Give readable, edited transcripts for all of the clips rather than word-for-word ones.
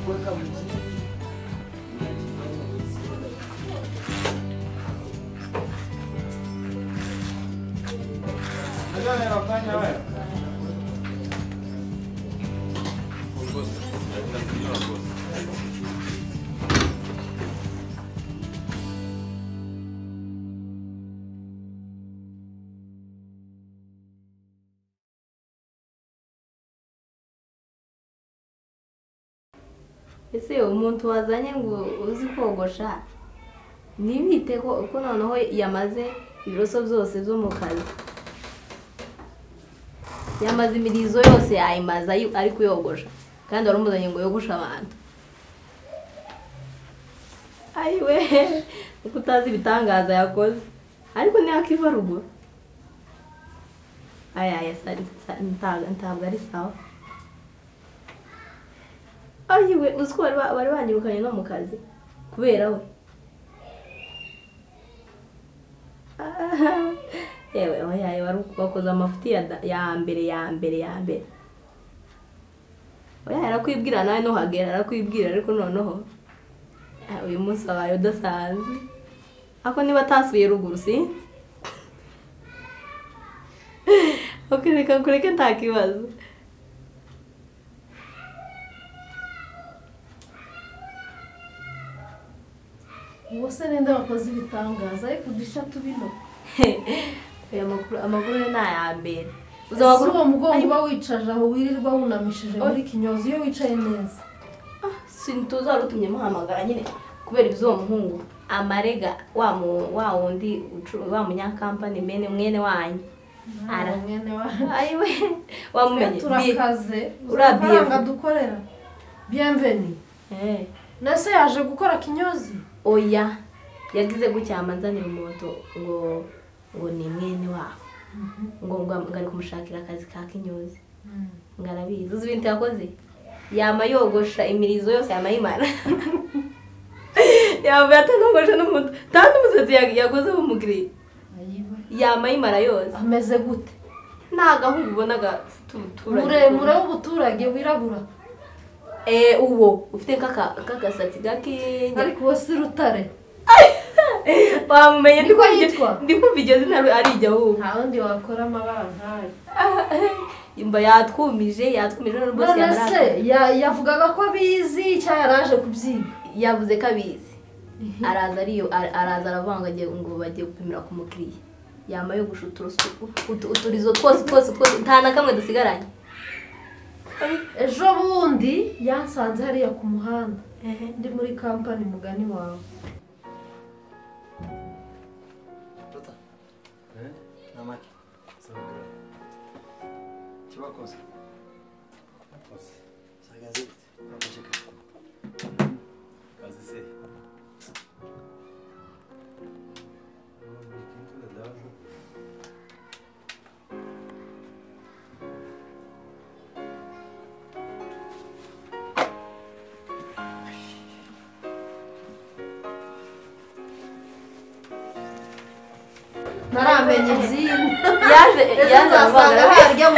kuweka mziki. Ndio ninafanya wewe. Ese umuntu wazanye ngo uzi kogosha nibite ko noneho yamaze ibiroso byose byo mu kazi yamaze imirizo yose yayimaza ari kuyogosha kandi warumuzanye ngo yogosha abantu ayiwe uko utazi ibitangaza yakoze ariko ntiyakiva ruguru aya ntabwo ari sawa ayiwe uziko bari banyirukanye no mu kazi kubera we yewe oya wari wakoze amafuti ya mbere oya arakwibwira nawe no hagera arakwibwira ariko noneho uyu munsi wabaye udasanzwe ako niba atasubiye ruguru si reka kureke nta kibazo Wose nenda wakoze ibitangaza ariko dushatu bino. Amakuru ni ayambere. Uzabaguru uwo mugongo uba wicaje aho wirirwa wunamishije muri kinyozi iyo wicaye neza. Sintuza rutumye muhamagara nyine kubera ibyo muhungu amarega wa wundi wa munyakampani mwene wanyu. Ara mwene wanyu. Ayiwe wamumenye. Turakaze. Urabanga dukorera. Bienvenue. Nase yaje gukora kinyozi. Oya yagize gucyamanzanira umuntu ngo ni mwene wabo ngo ngari kumushakira akazi ka kinyozi ngarabizi uzi ibintu yakoze yama yogosha imirizo yose yamayimara yavuye atanogosha n'umuntu kandi umusatsi yagoze umugiri yamayimara yose ameze gute nagahungu ubonaga muremure w'ubuturage wirabura uwo ufite kakasatsi gake ariko wose rutare wamumenye ndiko yitwa ndikumva igeze ntari ari ijyaho nta wundi wakora amabara nkayo imba yatwumije no bose yavugaga ko abizi cyangwa yaraje kubyiga yavuze ko abizi araza aravanga ngo bagiye gupimira ku mukiriya yama yo gushutura uturizo twose nta na kamwe dusigaranye ejo bundi yansanze hariya ku muhanda ndi muri kampani mugani wawe Namaki. Kibakoze. Sagaze. Namashika. Kazi se. naramenye zino yaje asanga harya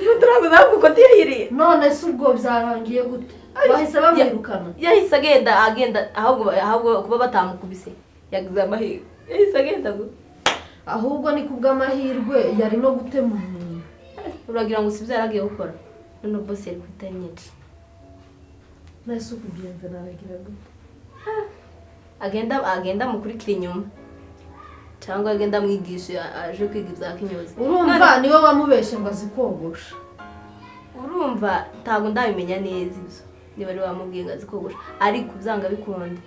mutura kuko tiyiriye none se ubwo byarangiye gute bahise bamwirukana yahise agenda ahubwo kuba batamukubise yagize amahirwe yahise agenda ahubwo ni kubw'amahirwe yari no gutema umuntu uragira ngo sibyo yaragiye gukora none boss yari kutanyica nase ukubiyenze naragira gute agenda mukurikira inyuma cyangwa agenda mwigisha aje kwiga ibya kinyozi urumva niwe wamubeshe ngo azikogosha urumva ntabwo ndabimenya neza ibyo niba ari wamubwiye ngo azikogosha ariko byanga bikunda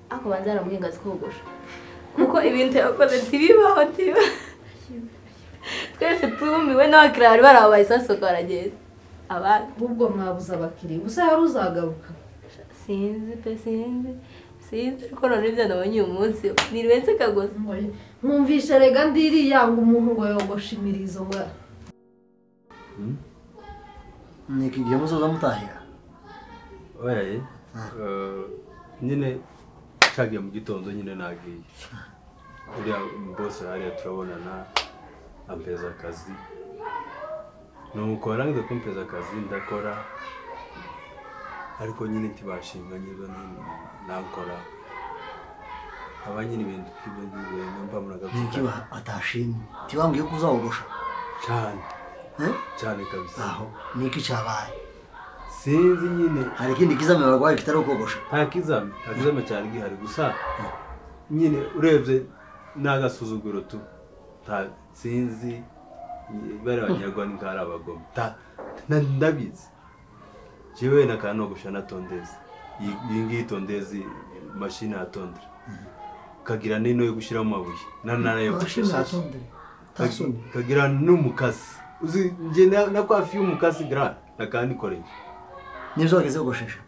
ako banza yaramubwiye ngo azikogosha kuko ibintu yakoze tibibaho twese tumiwe n'abakiriya bari barabaye sasoka baragenda abandi ubwo mwabuze abakiriya gusa yari uzagaruka sinzi ko none ibyo nabonye uyu munsi niriwense kagoze mwumvishe rega ndiriya ngo umuntu ngo yogosha imirizo ngo Niki gihe muzoza mutahira. Oya nyine cagiye mu gitondo nyine nagiye uriya boss hariya turabonana ampeza akazi nuko warangiza kumpeza akazi ndakora ariko nyine ntibashinga niba nakora aba nyine ibintu by'ibyo nyumva muragavuga nikiba atashimye tibambwiye ko uzawogosha cyane cyane kabisa aho niki cyabaye sinzi nyine hari ikindi kizame barwaye kitari ukogosha nta kizame cyari gihari gusa nyine urebye n'agasuzuguro tu sinzi bari abanyarwanda nk'ari abagome ndabizi jewe nakanogosha na tondezi iyi ngiyi tondezi mashini ya tondera kagira nino yo gushyiramo amabuye nana yo gushesha kagira n'umukasi uzi nje nakwafi y'umukasi gra nakanikoreye nibyo wageze ugoshesha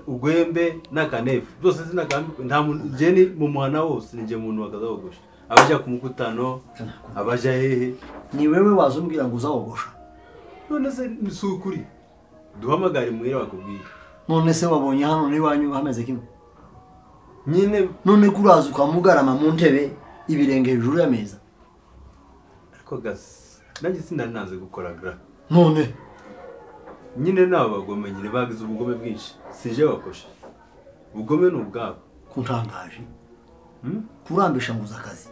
ugwembe n'akanefu byose zinakambi nta muntu jeni mu muhana wose nje muntu wakazawogosha abaja ku mukutano abaja hehe ni wewe wazumbwira ngo uzawogosha none se nisukuri duhamagare muhira bakubwira none se wabonye hano niwanyu hameze kimwe nyine none kuraza ukamugarama mu ntebe ibirenge hejuru y'ameza ariko gas nanjye sinanaze gukora gra none nyine nabagome nyine bagize ubugome bwinshi sije wakosha ubugome n'ubwabo kuntangaje kurambisha nguza akazi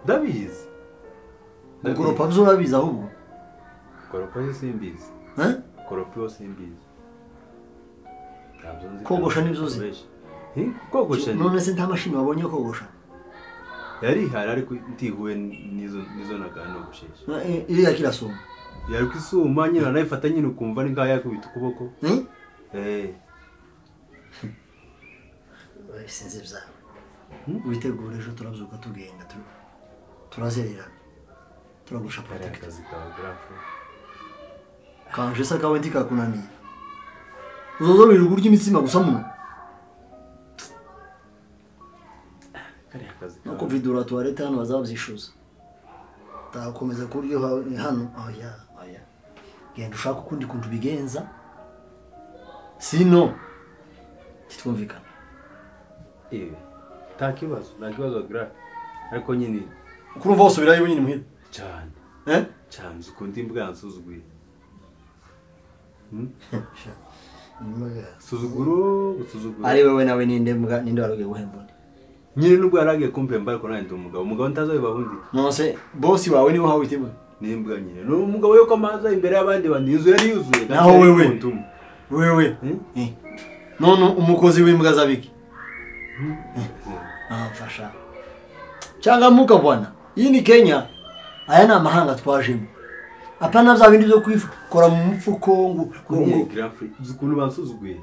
ndabizi ukoropa byo urabizi ahubwo koropa yo simbizi koropa yo simbizi kogosha nibyo uzi kogosha none se nta mashini wabonye kogosha yari hari ariko ntihuye nizo nakanogoshesha iriya kirasoma yari kwisuma nyine nayifata nyine ukumva ni ngaya yakubita ukuboko sinzi byawe witegura ejo turabyuka tugenda turazerera turagusha protect akazi ka grafe kanje se kawe ntikakunaniye uzozobera uburyo imitsima gusa muno nuko vidura tuwarete hano bazabyishuza takomeza kuryo hano oya genda ushaka ukundi kuntu bigenza sino titwumvikana nta kibazo gra ariko nyine ukurumva usubirayo nyine muhira cyane cyane ukundi imbwa yansuzuguye suzuguro ari wewe nawe ninde mbwa ninde waroge guhemba nyine nubwo yaragiye kumpemba ariko nanjye umugabo ntazabiba bundi nose boss wawe niwe hawe itimwe nimbwa nyine no umugabo yo kamaza imbere y'abandi bandi yuzuye ari yuzuye naho wewe none umukozi w'imbwa zabiki mfasha cyangwa muka bwana iyi ni Kenya aya ni amahanga twajemo apana bya bindi byo kwikora mu mupfuko ngo zikunu bansuzuguye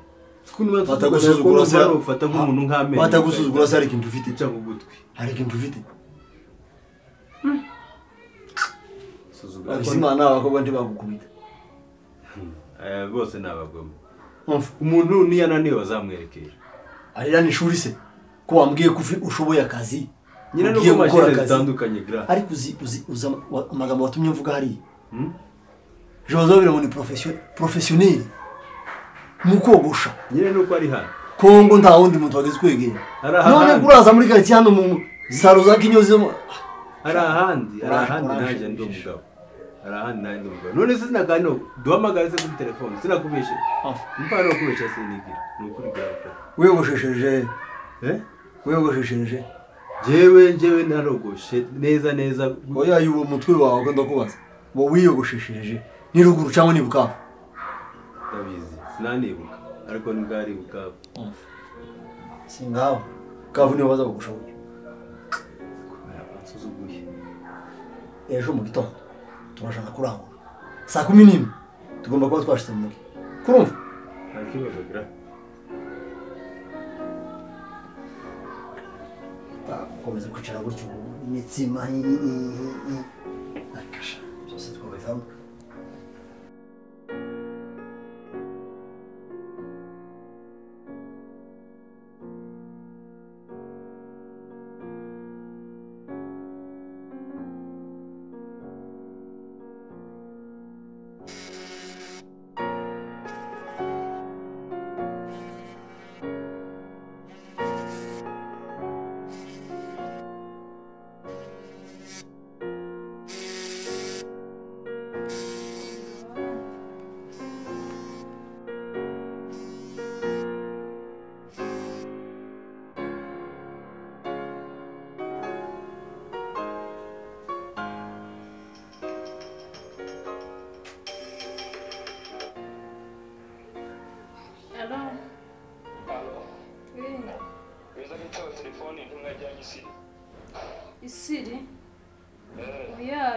batagusuzugura se ufata nk'umuntu nk'amenyo batagusuzugura se ari ikintu ufite cyangwa ugutwi hari ikintu ufite suzugura abizimana abakobwa ntibagukubita bose nabagome umuntu niyananiwe bazamwerekera arira ni shuri se ko wambwiye ko ushoboye akazi nyine no gukora zitandukanye gra ariko uzi amagambo watumye mvuga hari Jozobira mu professionnel mukogosha nyine nuko ari hano Kongo nta wundi muntu wageze kwegera none kuraza muri quartier hano mu saro za kinyozi arahandi naje ndo mugabo arahandi naje ndo mugabo none sinagano duhamagara se kuri telefone sinakubeshe mpano kubesha sinigira nukuri gra wegoshesheje wegoshesheje jewe narogoshe neza oya yuwo mutwe wawe ko ndakubaza bo wiyogoshesheje ni ruguru cyangwa ni bukavu ndabizi sinanibuka ariko ngari bukavu singaho kavu niyo baza kugushoboye suzuguye ejo mu gitondo turashaka kurangura saa 11 tugomba kuba twashitse mu mugi kurumva akibazo gra komeza kwicara gutyo imitsima akasha byose twabivamo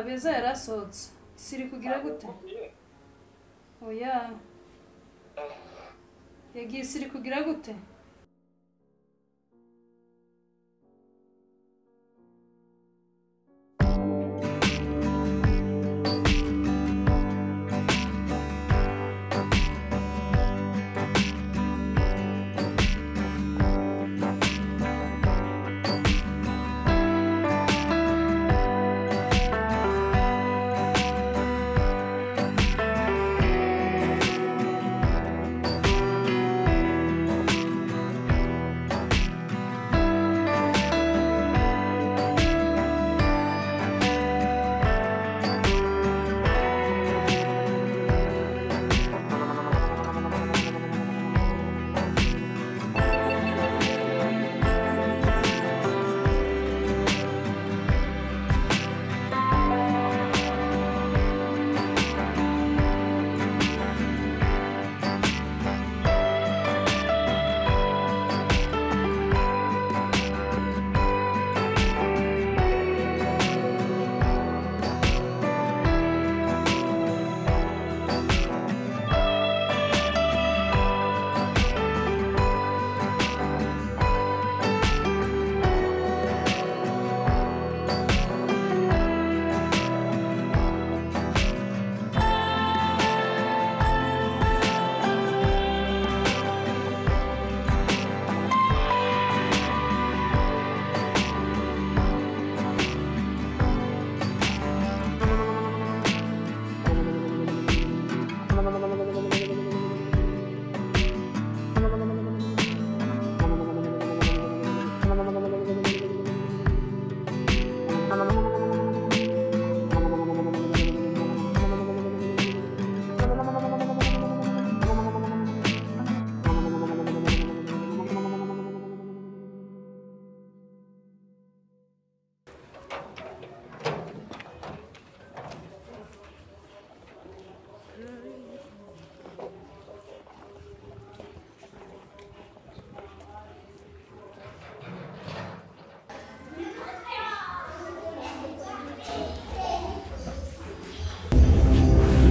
beza yarasohotse siri kugira gute oya yagiye siri kugira gute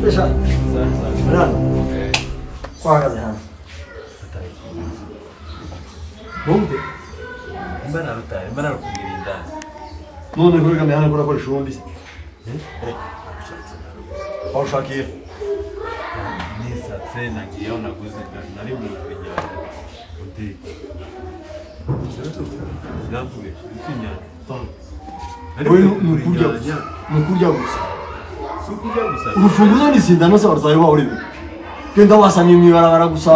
Besha. Benar. Kuahkan sih. Bumbu. Mbana rutari, mbana rufungirinda. None kuri kame hano kuri kuri shumbi. Aho shakira. Nisatse nagiye naguze nari mu kujya hotel. Nakuye ikinyanya. Nukurya gusa. Sukurya gusa. Urufunguzo ni sindano se barzaye wa uri. Genda wasanye mwibarabara gusa.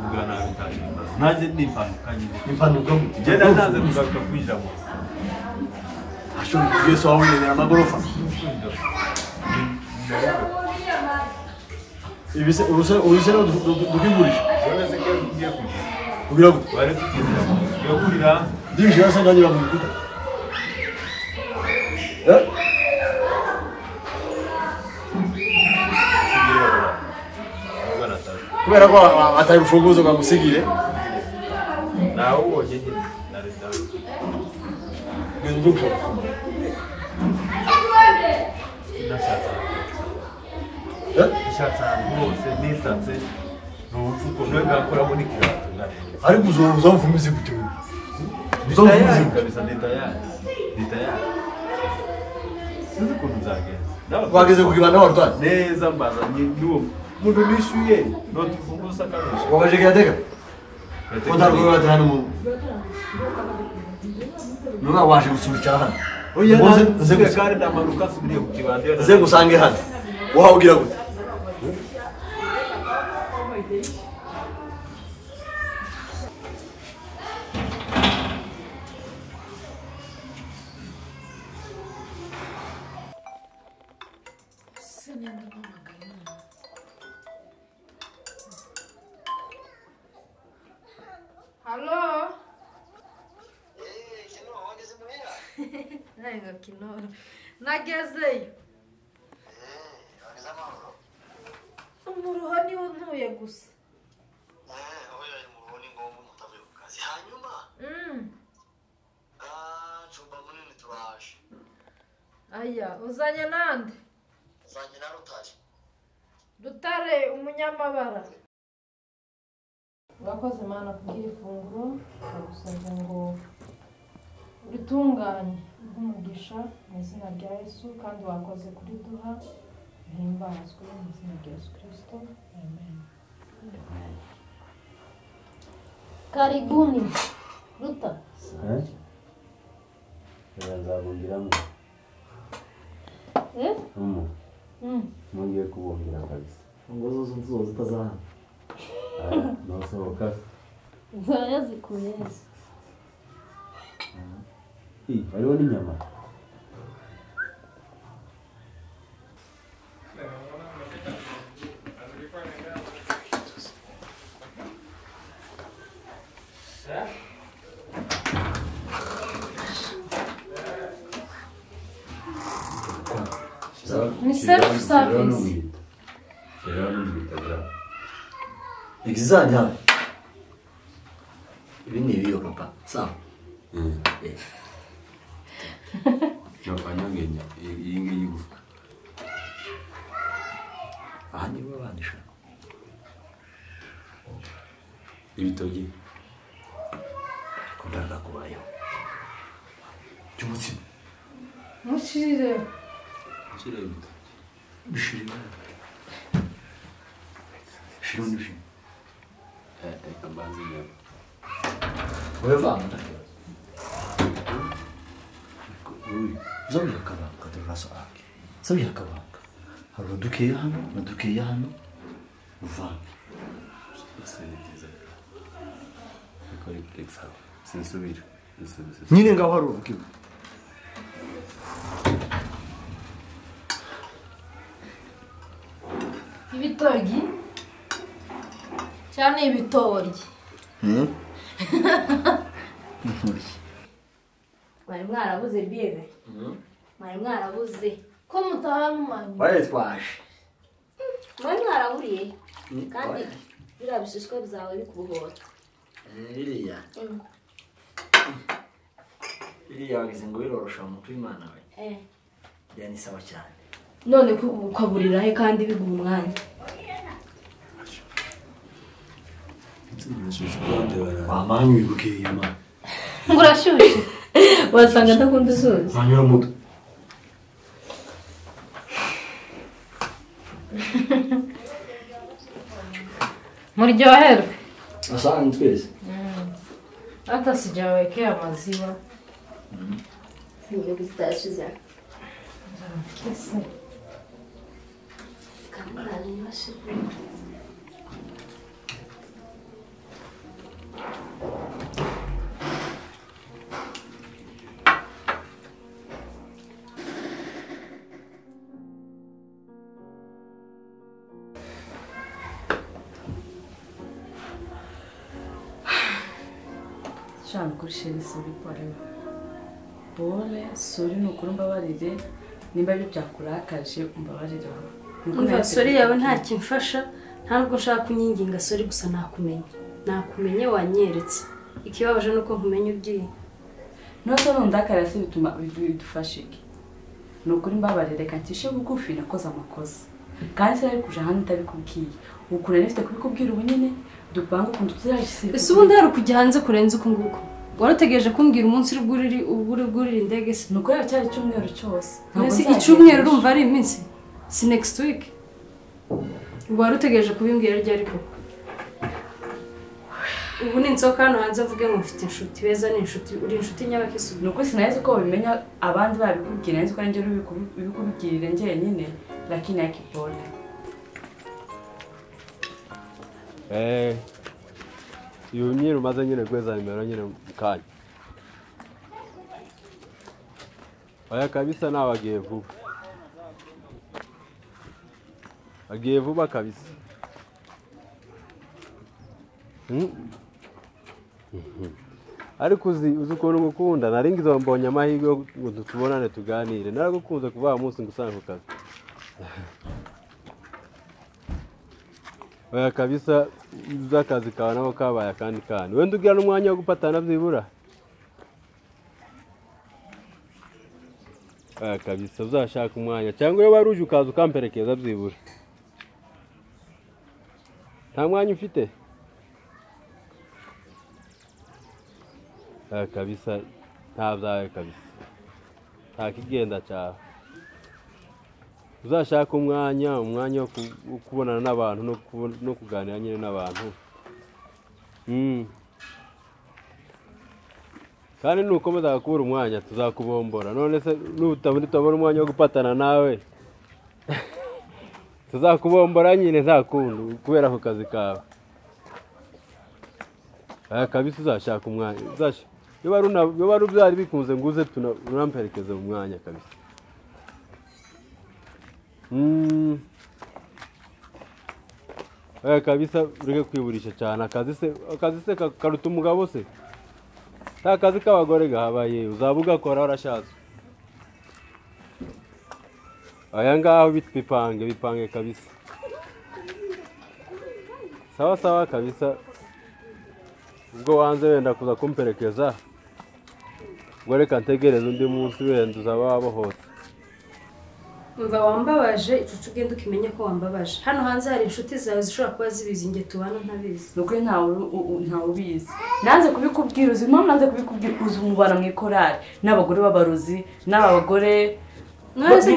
Ugana bitari. Naje nimpanuka nyine. Nimpanuka. Genda naze kugaruka kwinjira mu. Asho Yesu awunene amagorofa. Ibise uruse dukigurisha. None se ke ugiye kugira. Kugira gute? Bari tukigira. Yo kurira. Dije yasanganyira mu bikuta. Kubera ko atari urufunguzo bamusigire. Nawe ubonye nyine na leta. Nduko. Ishatsa rwose nisatse n'ubufuko nwe bwakora muri kirato ndarenge. Ari kuzoza mfumizi gute. Bitayari kabisa bitayari. Sinzi ukuntu nzagenza. Wageze kugibana warutwa. Neza mbazanye n'uwo muntu nishuye no tufunguza akarusha. Wakaje kiyateka. Kontarwa batana mu. Nuba waje gusubira hano. Oya nze kare ndamanuka subiriye ku kibande. Nze gusange hano. Wahawugira gute? Halo? Nanga Kinoro. Nagezeyo. Umuruho niwo ntuye gusa. Oya umuruho ni ngombwa mutavuye ku kazi. Hanyuma? Chumba munini turaje. aya uzanye nande uzanye na Rutare Rutare umunyamabara urakoze Mana kubwira ifunguro ndagusabye ngo uritunganye nk'umugisha mu izina rya Yesu kandi wakoze kuri duha himbazwe mu izina rya Yesu Kristo amen. Karibuni Ruta Nzabungiramo. Mungiye kubungira kabisa. ngo zo zitazahana Nosohoka. zaya zikuye Hariho n'inyama. ni self service Exactly. Ibi ni ibiyo papa. Sawa. Nafanyangenya iyi ngiyi gufa. Aha ni babandisha. Ibitogi. Kundaga kubayo. Cyumutsi. mushirire Kira ibitogi. Bishiri. Shirundi. Ambazi nyama. Wewe vanga. Zombi akabanga turaso ake. Zombi akabanga. Haruduke hano, naduke hano. Uvanga. Senetiza. Ikore pizza. Sensubira. Nyine ngaho haruduke. ibitogi cyane ibitoryi mwari mwarabuze bibe mwari mwarabuze ko mutahana umwanya Wale twaje. mwari mwaraburiye kandi biriya bishishwa byawe bikubohora Iriya. Iriya wagize ngo birorosha umutwe Imana we. Yani sawa cyane. none ko ukaburira he kandi biguha umwanya Wamanyu ibuke yama. ngo urashyushye wasanga adakunda uzuzi Manyura muto. muryoherwe Asanga twese. hata sijawekea maziwa ngiye kuzitashiza kese kamara nibashe Shana kuri sheri suri pole suri nukuri mbabarire nimba ibyo byakurakaje mbabarire umva sori yawe nta kimfasha nta nubwo nshaka kunyinginga sori gusa nakumenye wanyeretse ikibabaje nuko nkumenye ugiye nuko nundakara se bituma bidufashe iki nukuri mbabarire reka ntishe bugufi nakoze amakosa kandi se ari kuja hano utabikubwiye ukura nifite kubikubwira ubu nyine dupanga ukuntu tuzajisira ese ubundi hari kujya hanze kurenza uko nguko warategereje kumbwira umunsi uri indege se nuko yacyari cyumweru cyose mbese icyumweru urumva ari iminsi si next week wari utegereje kubimbwira ryari koko ubu ni insoka hano hanze avuge ngo mfite inshuti beza ni inshuti uri inshuti Nyabaki isuku nuko sinahise ko babimenya abandi babikubwira nzi ko ari njye ubikubwirire njyenyine lakini akipole Iyo nyine umaze nyine kweza nimero nyine mukanya. Oya kabisa nawe agiye vuba. Agiye vuba kabisa. Ariko uzi ukuntu ngukunda naringize mbonye amahirwe ngo tubonane tuganire naragukunze kuva umunsi ngusanga ku kazi. Oya kabisa zakazi kawe nabo kabaye kandi kandi wenda ugira n'umwanya wo gupatana byibura kabisa uzashaka umwanya cyangwa iyo wari uje ukaza ukamperekeza byibura nta mwanya ufite kabisa nta byawe kabisa nta kigenda cyawe uzashaka umwanya wo kubonana n'abantu no kuganira nyine n'abantu kandi nukomeza kubura umwanya tuzakubombora none se nutabona umwanya wo gupatana nawe tuzakubombora nyine ntakundi kubera ako kazi kawe kabisa uzashaka umwanya iyo wari byari bikunze ngo uze tunamperekeze mu mwanya kabisa kabisa ureke kwiburisha cyane akazi se karuta umugabo se nta kazi k'abagore gahabaye uzaba ugakora warashatse aya ngaho bipange kabisa sawa kabisa ubwo wanze wenda kuza kumperekeza ubwo reka ntegereze undi munsi wenda uzaba wabohotse umva wambabaje icucu ugenda ukimenya ko wambabaje hano hanze hari inshuti zawe zishobora kuba zibizi nge tubana ntabizi nukuri ntawe ubizi nanze kubikubwira uzi impamvu nanze kubikubwira uzi umubana mu ikorari n'abagore b'abarozi n'abagore mwese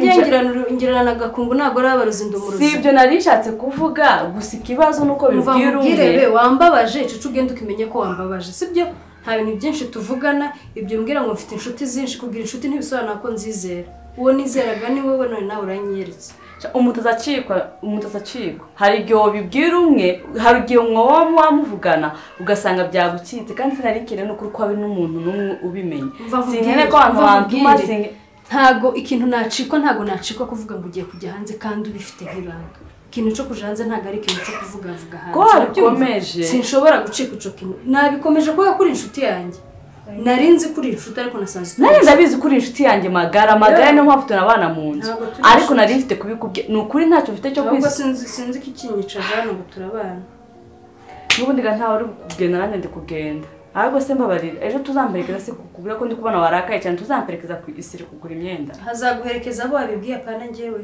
ngirana agakungu ntabwo ari abarozi ndumurozi si ibyo nari nshatse kuvuga gusa ikibazo nuko bibwira umwe wambabaje icucu ugenda ukimenya ko wambabaje sibyo nta bintu byinshi tuvugana ibyo mbwira ngo mfite inshuti zinshi kubwira inshuti ntibisobanura ko nzizera uwo nizeraga ni wowe none nawe uranyeretse umuntu azacikwa hari igihe wabibwira umwe hari igihe umwe wamuvugana ugasanga byagukitse kandi sinari ikene n'ukuri ko habe n'umuntu n'umwe ubimenya sinkene ko abantu bantuma ntago ikintu nacikwa kuvuga ngo ugiye kujya hanze kandi ubifite nk'ibanga ikintu cyo kuja hanze ntago ari ikintu cyo kuvuga hanze ko bikomeje sinshobora gucika ico kintu nabikomeje kuba kuri inshuti yanjye nari nzi kuri inshuti ariko nasanze nari ndabizi kuri inshuti yanjye magara no mpafite nabana mu nzu ariko nari mfite kubikubye nukuri ntacyo mfite cyo kwisi sinzi ko ikinyica hano ngo turabana n'ubundi ga ntawe uri kugenda nanjye ndi kugenda ahubwo se mbabarira ejo tuzamperekeza se kukubwira ko ndi kubona warakaye cyane tuzamperekeza ku isiri kugura imyenda hazaguherekeza abo wabibwiye apana njyewe